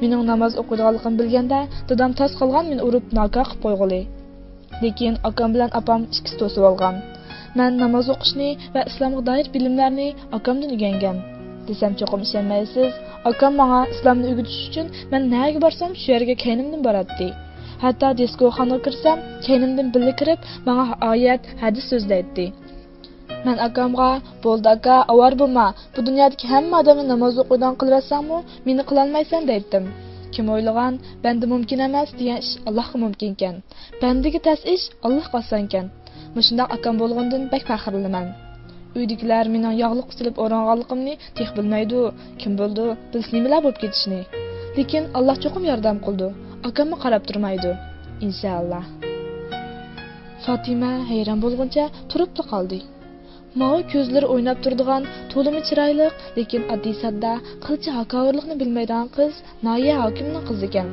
mening namoz o'qiydiganligimni bilganda, dadam tas qolgan meni urib nokar qilib qo'yg'ili. Lekin akam bilan apam ikkisi to'sib olgan. Men namoz o'qishni va islomga doir bilimlarni akamdan o'rgangan. Desam cho'qim ishonmaysiz, akam menga islomni o'rgatish uchun men nega borsam shu yerga kaynimdan boradi. Hatto diskoxonaga kirsam, kaynimdan birga kirib, menga oyat, hadis so'zlaydi. Men akamga, "Bo'ldi aka, avar bo'lma. Bu dunyodagi hamma odamni namoz o'qidan qilrasanmi, meni qila olmaysan" deydim. Kim o'ylagan, benda mumkin emas degan ish Allohga mumkin ekan. Bendiga tas ish Allohga oson ekan. Mushundaq akam bo'lgandan bak faxrlanaman. Uydagilar mening yog'liq silib o'ranganligimni tex bilmaydi. Kim bo'ldi, biz nimalar bo'lib ketishni. Lekin Alloh cho'qim yordam qildi. Akamga qarab turmaydi. Inshaalloh. Fatima hayron bo'lguncha turib qoldi. Mao ko'zlari o'ynab turadigan, to'limi chiroyli, lekin oddiy sadda, qilcha haqoratlikni bilmaydigan qiz Noya hokimning qizi ekan.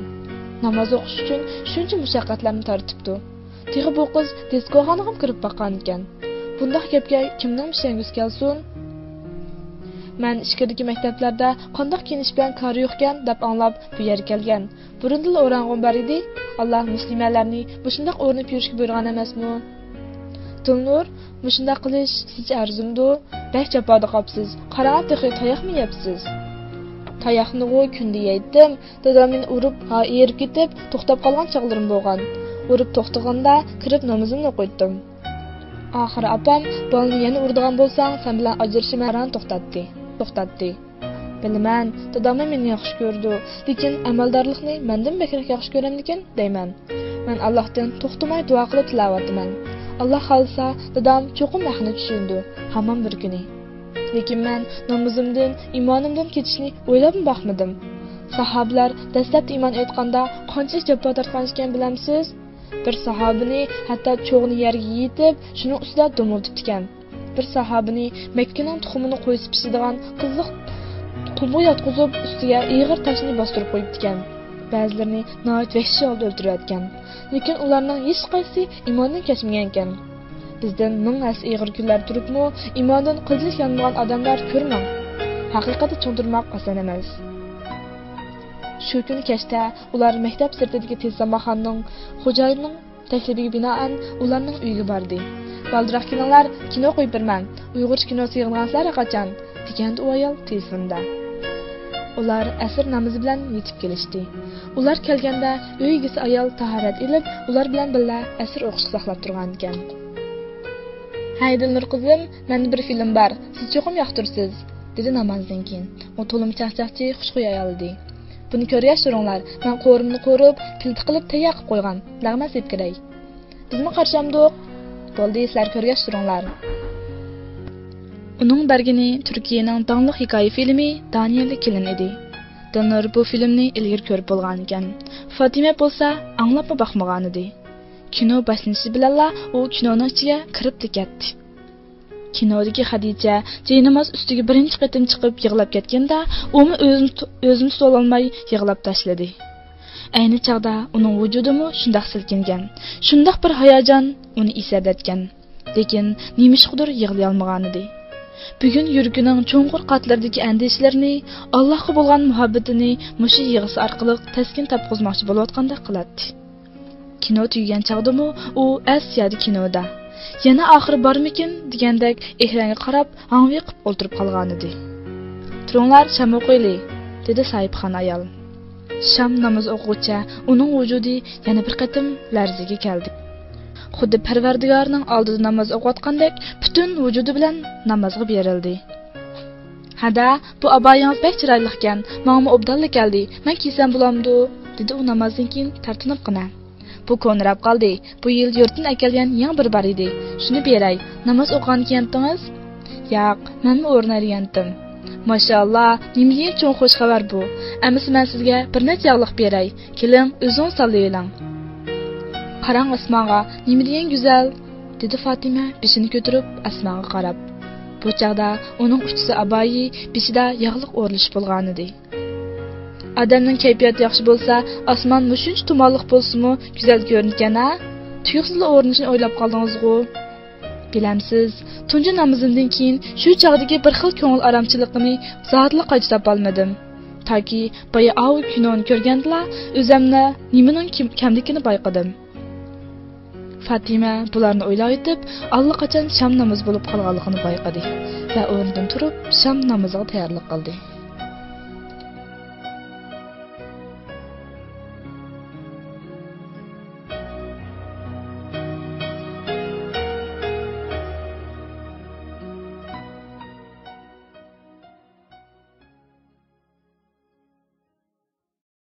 Namoz o'qish uchun shuncha mushaqqatlarni tortibdi. Tig'i bu qiz diskoxonaga ham kirib boqqan ekan. Bunday gapga kimning mishangus kelsin? Men ishkirdagi maktablarda qandoq kiyinish bilan kori yo'qkan deb anglab bu yerga kelgan. Burundil o'rang'on bar edi. Alloh muslimalarni mushundaq o'rnib yurishga buyurgan emasmi? Tilnur, mushundaq qilish sizga arzumdi? Bak jafoda qopsiz. Qarab texi tayoqmi yeyapsiz? Tayoqni u kunda yeydim. Dadam meni urib, erib ketib, to'xtab qolgan chog'larim bo'lgan. Urib to'xtaganda kirib namozimni o'qitdim. Oxiri opam, "Bolni yana urdigan bo'lsang, sen bilan ajrashmaran" to'xtatdi. Bilman, dadam meni yaxshi ko'rdi, lekin amaldorlikni mendan bekrak yaxshi ko'ramdikan deyman. Men Allohdan to'xtamay duo qilib tilovatman. Alloh xolsa, dadam cho'qim yaxni tushundi, hamon bir kuni. Lekin men namozimdan, iymonimdan ketishni o'ylab boqmadim. Sahobalar dastlab iymon etganda qanchalik jabbo tortgan ekan bilamsiz? Bir sahobini hatto cho'g'ni yerga yetib, shuning ustida dumultib ekan. Bir sahobini Makkaning tuxumini qo'yib pishiradigan qiziq qumga yotqizib, ustiga ig'ir tashni bostirib qo'yibdi ekan. Ba'zilarini noit vahshiy holda o'ldirayotgan. Lekin ularning hech qaysi iymondan kechmagan ekan. Bizdan ming as ig'ir kunlar turibmi, iymondan qiljilik yanmagan odamlar ko'rmang. Haqiqatni tushuntirmoq oson emas. Shu kuni kechda ular maktab sirtidagi tezamaxonning xo'jayinining taklifiga binoan ularning uyiga bordi. "Baldiroq kelinglar, kino qo'yib berman. Uyg'urcha kinosi yig'ilgansizlar qachon?" degandi u ayol telefonda. Ular asr namozi bilan yetib kelishdi. Ular kelganda uy egasi ayol tahorat ilib, ular bilan birga asr o'qish saqlab turgan ekan. "Haydilnur qizim, menda bir film bor. Siz cho'qim yoqtirsiz", dedi namozdan keyin. U to'lim chaqchaqchi, xushxuy ayol edi. "Buni ko'rgach turinglar, men qo'rimni qo'rib, pilti qilib tayyor qilib qo'ygan. Lag'mas deb kerak. Bizmi qarshamdiq? Bo'ldi, sizlar ko'rgach turinglar." Uning bergini Turkiyaning dangli hikoya filmi Daniyalik kelin edi. Dilnur bu filmni ilgari ko'rib bo'lgan ekan. Fatima bo'lsa anglab boqmagan edi. Kino boshlanishi bilan u kinoning ichiga kirib ketdi. Kinodagi Xadija jaynamoz ustiga birinchi qatim chiqib yig'lab ketganda, umi o'zini tuta olmay yig'lab tashladi. Ayni chaqda uning vujudimi shundoq silkingan. Shundoq bir hayajon uni eslatgan. Lekin nimishqidir yig'lay olmagan edi. Bugun yurgining cho'nqur qatlaridagi andishlarini, Allohga bo'lgan muhabbatini mushu yig'isi orqali taskin topqizmoqchi bo'layotganda qiladi. Kino tugagan chaqdimi, u Asiyada kinoda. Yana oxiri bormikin degandek ekranga qarab, hangvi qilib o'ltirib qolgan edi. "Turinglar, sham o'qiyli", dedi sahibxon ayol. Sham namoz o'quvchi uning vujudi yana bir qatim larzaga keldi. Xuddi Parvardigorning oldida namoz o'qiyotgandek butun vujudi bilan namozga berildi. "Hada, bu abayingiz bek chiroyli ekan. Menga obdalla keldi. Men kiysam bo'lamdi", dedi u namozdan keyin tartinibgina. "Bu ko'nrab qoldi. Bu yil yurtdan akelgan yang bir bar edi. Shuni beray. Namoz o'qigan kiyandingiz?" "Yo'q, menmi o'rnaygandim." "Mashalloh, nima cho'ng xush xabar bu. Ammo men sizga bir necha yog'liq beray. Keling, o'zingiz solaylang." "Qarang osmonga, nima degan go'zal", dedi Fatima beshini ko'tarib osmonga qarab. Bu chaqda uning uchisi abayi beshida yog'liq o'rilish bo'lgan edi. Odamning kayfiyati yaxshi bo'lsa, osmon mushuncha tumonliq bo'lsa-mu, go'zal ko'ringan-a? Tuyuqsizlar o'rnishini o'ylab qoldingiz-ku. Bilamsiz, tunji namozimdan keyin shu chaqdagi bir xil ko'ngil aramchiligini zotli qayta topolmadim. Taki boya av kinoni ko'rgandla, o'zimni nimaning kamligini bayqadim. Fatima bularni o'ylab o'tib, allaqachon sham namoz bo'lib qolganligini bayqadi va o'rnidan turib sham namoziga tayyorlik qildi.